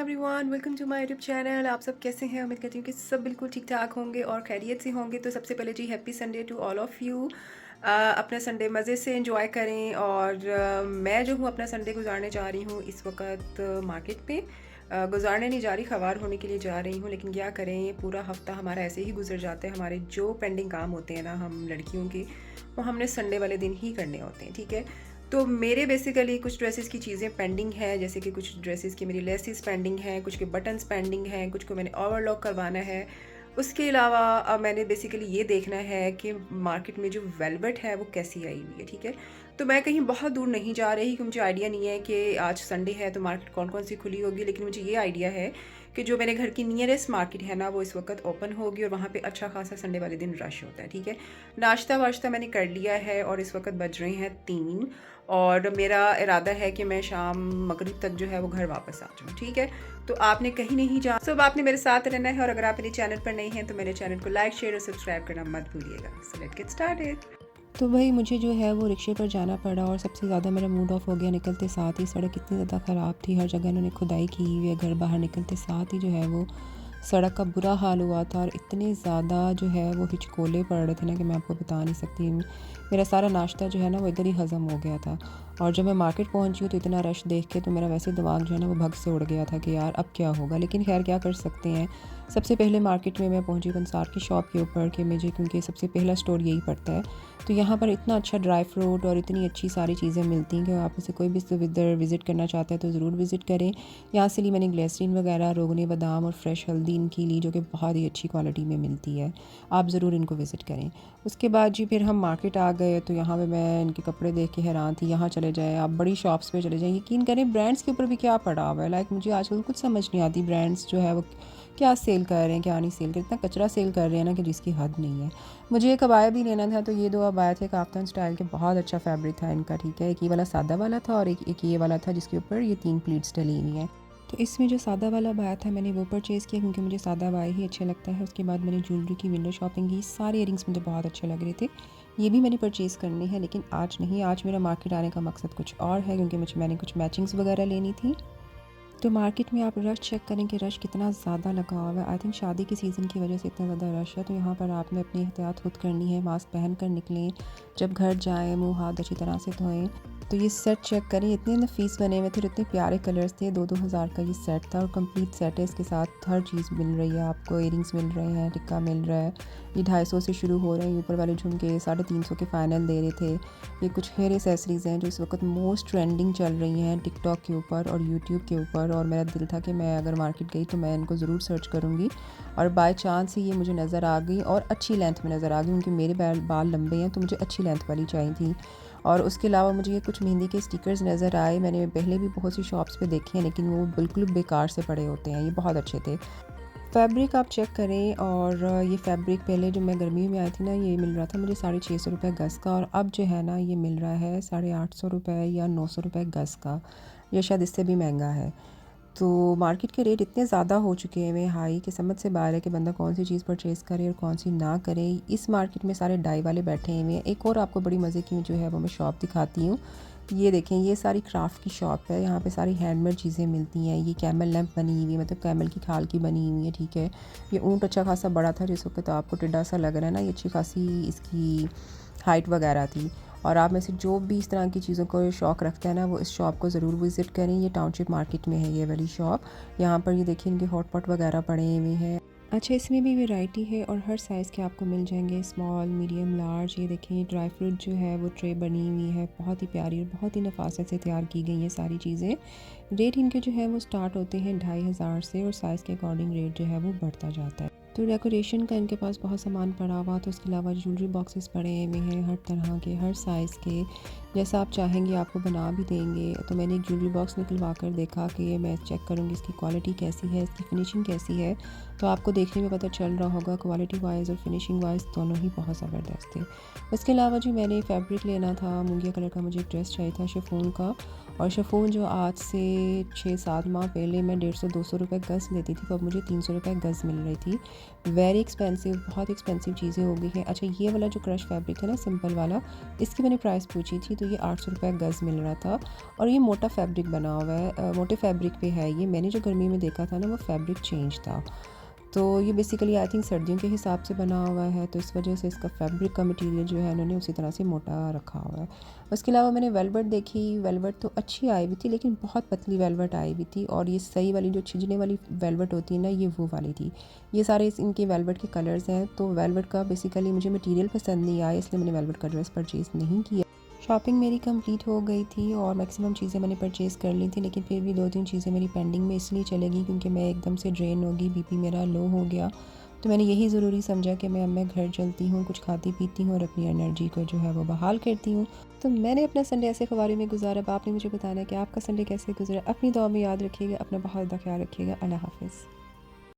Everyone, welcome to my YouTube channel. आप सब कैसे हैं? उम्मीद करती हूँ कि सब बिल्कुल ठीक ठाक होंगे और खैरियत से होंगे। तो सबसे पहले जी happy Sunday to all of you. अपना संडे मज़े से एंजॉय करें। और मैं जो हूँ अपना संडे गुजारने जा रही हूँ इस वक्त मार्केट पे। गुजारने नहीं जा रही, खवार होने के लिए जा रही हूँ। लेकिन क्या करें, पूरा हफ्ता हमारा ऐसे ही गुजर जाता है। हमारे जो पेंडिंग काम होते हैं ना हम लड़कियों के, वो हमने संडे वाले दिन ही करने होते हैं, ठीक है। तो मेरे बेसिकली कुछ ड्रेसेस की चीज़ें पेंडिंग हैं, जैसे कि कुछ ड्रेसेस की मेरी लेसेस पेंडिंग हैं, कुछ के बटन्स पेंडिंग हैं, कुछ को मैंने ओवरलॉक करवाना है। उसके अलावा अब मैंने बेसिकली ये देखना है कि मार्केट में जो वेलवेट है वो कैसी आई हुई है, ठीक है। तो मैं कहीं बहुत दूर नहीं जा रही क्योंकि मुझे आइडिया नहीं है कि आज संडे है तो मार्केट कौन कौन सी खुली होगी। लेकिन मुझे ये आइडिया है कि जो मेरे घर की नियरेस्ट मार्केट है ना वो इस वक्त ओपन होगी और वहाँ पे अच्छा खासा संडे वाले दिन रश होता है, ठीक है। नाश्ता वाश्ता मैंने कर लिया है और इस वक्त बज रहे हैं 3 और मेरा इरादा है कि मैं शाम मगरिब तक जो है वो घर वापस आ जाऊँ, ठीक है। तो आपने कहीं नहीं जा सब आपने मेरे साथ रहना है। और अगर आप मेरे चैनल पर नहीं हैं तो मेरे चैनल को लाइक शेयर और सब्सक्राइब करना मत भूलिएगा। So let's get started. तो भाई मुझे जो है वो रिक्शे पर जाना पड़ा और सबसे ज़्यादा मेरा मूड ऑफ हो गया निकलते साथ ही। सड़क इतनी ज़्यादा ख़राब थी, हर जगह इन्होंने खुदाई की हुई है। घर बाहर निकलते साथ ही जो है वो सड़क का बुरा हाल हुआ था और इतने ज़्यादा जो है वो हिचकोले पड़ रहे थे ना कि मैं आपको बता नहीं सकती। मेरा सारा नाश्ता जो है ना वो इधर ही हज़म हो गया था। और जब मैं मार्केट पहुंची हूँ तो इतना रश देख के तो मेरा वैसे दिमाग जो है ना वो भग से उड़ गया था कि यार अब क्या होगा। लेकिन खैर क्या कर सकते हैं। सबसे पहले मार्केट में मैं पहुंची पंसार की शॉप के ऊपर कि मुझे, क्योंकि सबसे पहला स्टोर यही पड़ता है। तो यहाँ पर इतना अच्छा ड्राई फ्रूट और इतनी अच्छी सारी चीज़ें मिलती हैं कि आप इसे कोई भी इधर विज़िट करना चाहता है तो ज़रूर विज़िट करें। यहाँ से ली मैंने ग्लिसरीन वगैरह, रोगने बादाम और फ्रेश हल्दी इनकी ली जो कि बहुत ही अच्छी क्वालिटी में मिलती है। आप ज़रूर इनको विज़िट करें। उसके बाद जी फिर हम मार्केट आ गए तो यहाँ पे मैं इनके कपड़े देख के हैरान थी। यहाँ चले जाएँ, आप बड़ी शॉप्स पे चले जाएँ, यकीन करें ब्रांड्स के ऊपर भी क्या पड़ा हुआ है। लाइक मुझे आजकल कुछ समझ नहीं आती ब्रांड्स जो है वो क्या सेल कर रहे हैं क्या नहीं सेल कर, इतना कचरा सेल कर रहे हैं ना कि जिसकी हद नहीं है। मुझे एक अबाया भी लेना था तो ये दो अबाया थे काफ्तान स्टाइल के, बहुत अच्छा फैब्रिक था इनका, ठीक है। एक ये वाला सादा वाला था और एक ये वाला था जिसके ऊपर ये 3 प्लीट्स डली हुई हैं। तो इसमें जो सादा वाला अबाया था मैंने वो परचेज़ किया क्योंकि मुझे सादा अबाया ही अच्छा लगता है। उसके बाद मैंने ज्वेलरी की विंडो शॉपिंग की, सारे इयरिंग्स मुझे बहुत अच्छे लग रहे थे, ये भी मैंने परचेज़ करने हैं। लेकिन आज नहीं, आज मेरा मार्केट आने का मकसद कुछ और है क्योंकि मैंने कुछ मैचिंग्स वगैरह लेनी थी। तो मार्केट में आप रश चेक करें कि रश कितना ज़्यादा लगा हुआ है। आई थिंक शादी के सीज़न की वजह से इतना ज़्यादा रश है। तो यहाँ पर आपने अपनी एहतियात खुद करनी है, मास्क पहन कर निकलें, जब घर जाएँ मुँह हाथ अच्छी तरह से धोएं। तो ये सेट चेक करें, इतने नफीस बने हुए थे और इतने प्यारे कलर्स थे। 2-2 हज़ार का ये सेट था और कंप्लीट सेट है। इसके साथ हर चीज़ मिल रही है आपको, इयरिंग्स मिल रहे हैं, टिक्का मिल रहा है। ये 250 से शुरू हो रहे हैं, ऊपर वाले झुमके 350 के फ़ाइनल दे रहे थे। ये कुछ हेयर एसेसरीज़ हैं जो इस वक्त मोस्ट ट्रेंडिंग चल रही हैं टिकटॉक के ऊपर और यूट्यूब के ऊपर। और मेरा दिल था कि मैं अगर मार्केट गई तो मैं इनको ज़रूर सर्च करूँगी और बाय चांस ही ये मुझे नज़र आ गई और अच्छी लेंथ में नज़र आ गई क्योंकि मेरे बाल लंबे हैं तो मुझे अच्छी लेंथ वाली चाहिए थी। और उसके अलावा मुझे ये कुछ मेहंदी के स्टिकर्स नज़र आए। मैंने पहले भी बहुत सी शॉप्स पे देखे हैं लेकिन वो बिल्कुल बेकार से पड़े होते हैं, ये बहुत अच्छे थे। फैब्रिक आप चेक करें। और ये फैब्रिक पहले जो मैं गर्मी में आई थी ना ये मिल रहा था मुझे 650 रुपये गज़ का, और अब जो है ना ये मिल रहा है 850 रुपये या 900 रुपये गज़ का, या शायद इससे भी महंगा है। तो मार्केट के रेट इतने ज़्यादा हो चुके हैं हाई कि समझ से बाहर है कि बंदा कौन सी चीज़ परचेज़ करे और कौन सी ना करे। इस मार्केट में सारे डाई वाले बैठे हुए हैं। एक और आपको बड़ी मज़े की जो है वो मैं शॉप दिखाती हूँ। ये देखें, ये सारी क्राफ्ट की शॉप है। यहाँ पे सारी हैंडमेड चीज़ें मिलती हैं। ये कैमल लैंप बनी हुई है, मतलब कैमल की खाल की बनी हुई है, ठीक है। ये ऊँट अच्छा खासा बड़ा था जिस वक्त आपको टिड्डा सा लग रहा है ना, ये अच्छी खासी इसकी हाइट वगैरह थी। और आप में से जो भी इस तरह की चीज़ों को शौक़ रखता है ना वो इस शॉप को ज़रूर विज़िट करें। ये टाउनशिप मार्केट में है ये वाली शॉप। यहाँ पर ये देखिए इनके हॉट पॉट वगैरह पड़े हुए हैं। अच्छा, इसमें भी वैरायटी है और हर साइज़ के आपको मिल जाएंगे, स्मॉल, मीडियम, लार्ज। ये देखिए ड्राई फ्रूट जो है वो ट्रे बनी हुई है, बहुत ही प्यारी और बहुत ही नफासत से तैयार की गई है सारी चीज़ें। रेट इनके जो है वो स्टार्ट होते हैं 2500 से और साइज़ के अकॉर्डिंग रेट जो है वो बढ़ता जाता है। तो डेकोरेशन का इनके पास बहुत सामान पड़ा हुआ, तो उसके अलावा ज्वेलरी बॉक्सेस पड़े हुए हैं हर तरह के, हर साइज़ के, जैसा आप चाहेंगे आपको बना भी देंगे। तो मैंने एक ज्वेलरी बॉक्स निकलवा कर देखा कि मैं चेक करूँगी इसकी क्वालिटी कैसी है, इसकी फ़िनिशिंग कैसी है। तो आपको देखने में पता चल रहा होगा क्वालिटी वाइज और फिनिशिंग वाइज दोनों ही बहुत ज़बरदस्त थे। उसके अलावा जी मैंने फैब्रिक लेना था, मूंगिया कलर का मुझे एक ड्रेस चाहिए था शिफॉन का। और शिफॉन जो आज से 6-7 माह पहले मैं 150-200 रुपये गज़ लेती थी तो अब मुझे 300 रुपये गज़ मिल रही थी। वेरी एक्सपेंसिव, बहुत एक्सपेंसिव चीज़ें हो गई हैं। अच्छा, ये वाला जो क्रश फैब्रिक है ना, सिंपल वाला, इसकी मैंने प्राइस पूछी थी तो ये 800 रुपये गज़ मिल रहा था। और ये मोटा फैब्रिक बना हुआ है, मोटे फैब्रिक पे है ये। मैंने जो गर्मी में देखा था ना, वो फैब्रिक चेंज था। तो ये बेसिकली आई थिंक सर्दियों के हिसाब से बना हुआ है, तो इस वजह से इसका फैब्रिक का मटेरियल जो है उन्होंने उसी तरह से मोटा रखा हुआ है। उसके अलावा मैंने वेलवेट देखी, वेलवेट तो अच्छी आई हुई थी लेकिन बहुत पतली वेलवेट आई हुई थी। और ये सही वाली जो छिजने वाली वेलवेट होती है ना, ये वो वाली थी। ये सारे इनके वेलवेट के कलर्स हैं। तो वेलवेट का बेसिकली मुझे मटीरियल पसंद नहीं आया, इसलिए मैंने वेलवेट का ड्रेस परचेज़ नहीं किया। शॉपिंग मेरी कंप्लीट हो गई थी और मैक्सिमम चीज़ें मैंने परचेज़ कर ली थी, लेकिन फिर भी 2-3 चीज़ें मेरी पेंडिंग में इसलिए चलेगी क्योंकि मैं एकदम से ड्रेन हो गई, बीपी मेरा लो हो गया। तो मैंने यही ज़रूरी समझा कि मैं घर चलती हूँ, कुछ खाती पीती हूँ और अपनी एनर्जी को जो है वो बहाल करती हूँ। तो मैंने अपना संडे ऐसे ख़वारे में गुजारा। अब आपने मुझे बताना है कि आपका संडे कैसे गुजरा। अपनी दुआ में याद रखिएगा, अपना बहुत ज़्यादा ख्याल रखिएगा। अल्लाह हाफ़िज़।